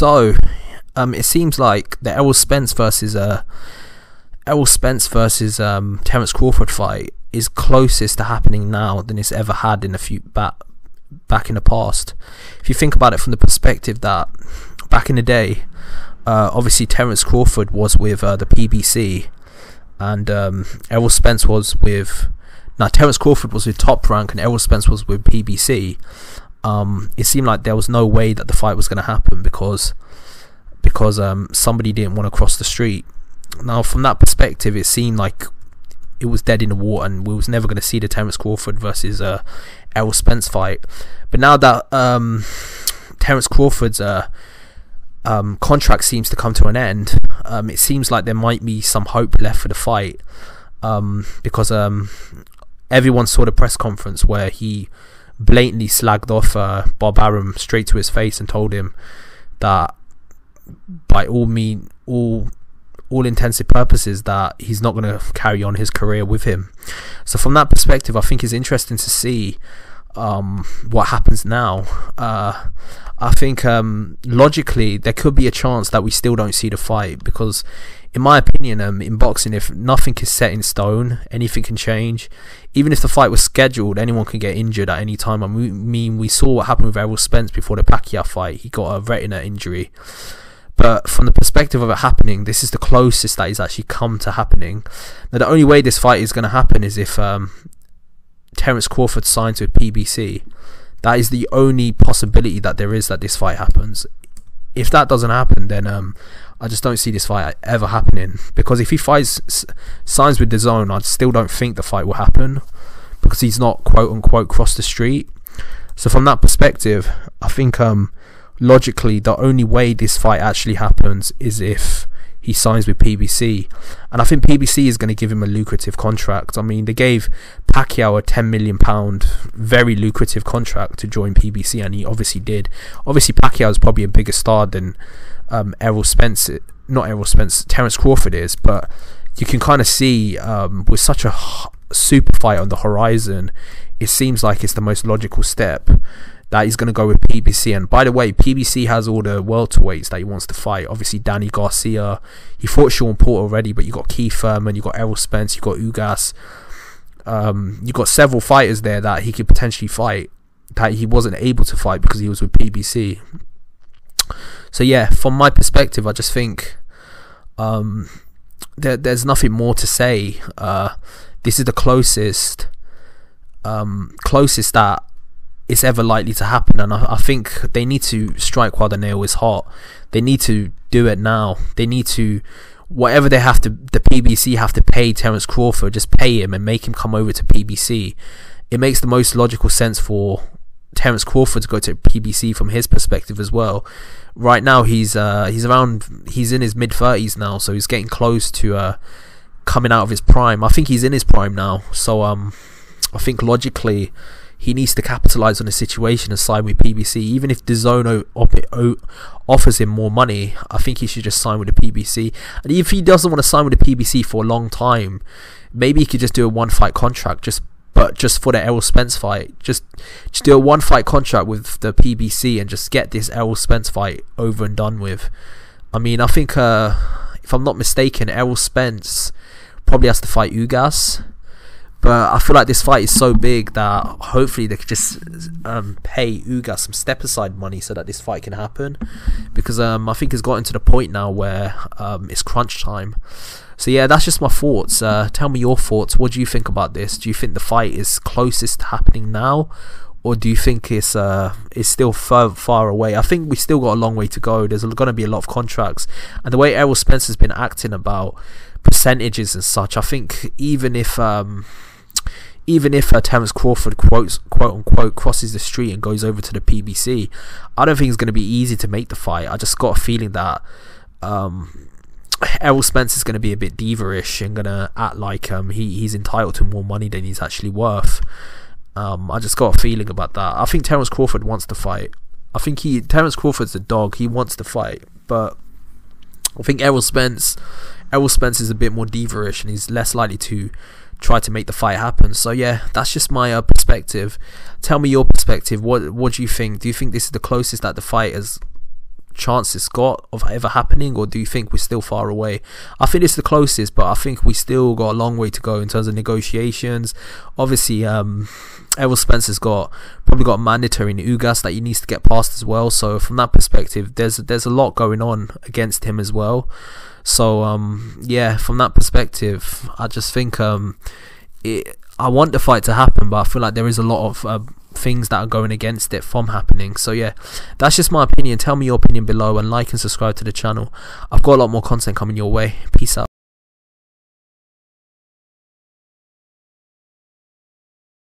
So, it seems like the Errol Spence versus Terrence Crawford fight is closest to happening now than it's ever had in back in the past. If you think about it from the perspective that back in the day, obviously Terrence Crawford was with the PBC, and Errol Spence was with. Now Terrence Crawford was with Top Rank and Errol Spence was with PBC. It seemed like there was no way that the fight was going to happen because somebody didn't want to cross the street. Now from that perspective, it seemed like it was dead in the water and we was never going to see the Terrence Crawford versus Errol Spence fight. But now that Terrence Crawford's contract seems to come to an end, it seems like there might be some hope left for the fight, because everyone saw the press conference where he blatantly slagged off Bob Arum straight to his face and told him that by all intents and purposes that he's not going to carry on his career with him. So from that perspective, I think it's interesting to see what happens now. I think logically there could be a chance that we still don't see the fight, because in my opinion, in boxing, if nothing is set in stone, anything can change. Even if the fight was scheduled, anyone can get injured at any time. I mean, we saw what happened with Errol Spence before the Pacquiao fight. He got a retina injury. But from the perspective of it happening, this is the closest that it's actually come to happening. Now, the only way this fight is going to happen is if Terrence Crawford signs with PBC. That is the only possibility that there is that this fight happens. If that doesn't happen, then I just don't see this fight ever happening. Because if he signs with DAZN, I still don't think the fight will happen, because he's not quote unquote crossed the street. So from that perspective, I think logically the only way this fight actually happens is if he signs with PBC, and I think PBC is going to give him a lucrative contract. I mean, they gave Pacquiao a £10 million very lucrative contract to join PBC, and he obviously did. Obviously Pacquiao is probably a bigger star than Terrence Crawford is, but you can kind of see with such a super fight on the horizon, it seems like it's the most logical step that he's going to go with PBC. And by the way, PBC has all the welterweights that he wants to fight. Obviously Danny Garcia, he fought Sean Porter already, but you got Keith Thurman, you got Errol Spence, you got Ugas, you got several fighters there that he could potentially fight that he wasn't able to fight because he was with PBC. So yeah, from my perspective, I just think there's nothing more to say. This is the closest that it's ever likely to happen, and I think they need to strike while the nail is hot. They need to do it now. They need to, whatever they have to, the PBC have to pay Terrence Crawford, just pay him and make him come over to PBC. It makes the most logical sense for Terrence Crawford to go to PBC from his perspective as well. Right now he's in his mid-30s now, so he's getting close to coming out of his prime. I think he's in his prime now, so I think logically he needs to capitalise on the situation and sign with PBC. Even if DAZN offers him more money, I think he should just sign with the PBC. And if he doesn't want to sign with the PBC for a long time, maybe he could just do a one-fight contract, just for the Errol Spence fight. Just do a one-fight contract with the PBC and just get this Errol Spence fight over and done with. I mean, I think, if I'm not mistaken, Errol Spence probably has to fight Ugas. But I feel like this fight is so big that hopefully they could just pay Ugas some step-aside money so that this fight can happen. Because I think it's gotten to the point now where it's crunch time. So yeah, that's just my thoughts. Tell me your thoughts. What do you think about this? Do you think the fight is closest to happening now? Or do you think it's still far away? I think we still got a long way to go. There's going to be a lot of contracts. And the way Errol Spence has been acting about percentages and such, I think even if Terrence Crawford quote unquote crosses the street and goes over to the PBC, I don't think it's going to be easy to make the fight. I just got a feeling that Errol Spence is going to be a bit diva-ish and going to act like he's entitled to more money than he's actually worth. I just got a feeling about that. I think Terrence Crawford wants to fight. I think Terrence Crawford's a dog. He wants to fight, but I think Errol Spence is a bit more diva-ish and he's less likely to try to make the fight happen. So yeah, that's just my perspective. Tell me your perspective. What do you think? Do you think this is the closest that the fight chance it's got of ever happening, or do you think we're still far away? I think it's the closest, but I think we still got a long way to go in terms of negotiations. Obviously, Errol Spence has probably got a mandatory in UGAS that he needs to get past as well. So from that perspective, there's a lot going on against him as well. So yeah, from that perspective, I just think I want the fight to happen, but I feel like there is a lot of things that are going against it from happening. So yeah, that's just my opinion. Tell me your opinion below, and like and subscribe to the channel. I've got a lot more content coming your way. Peace out.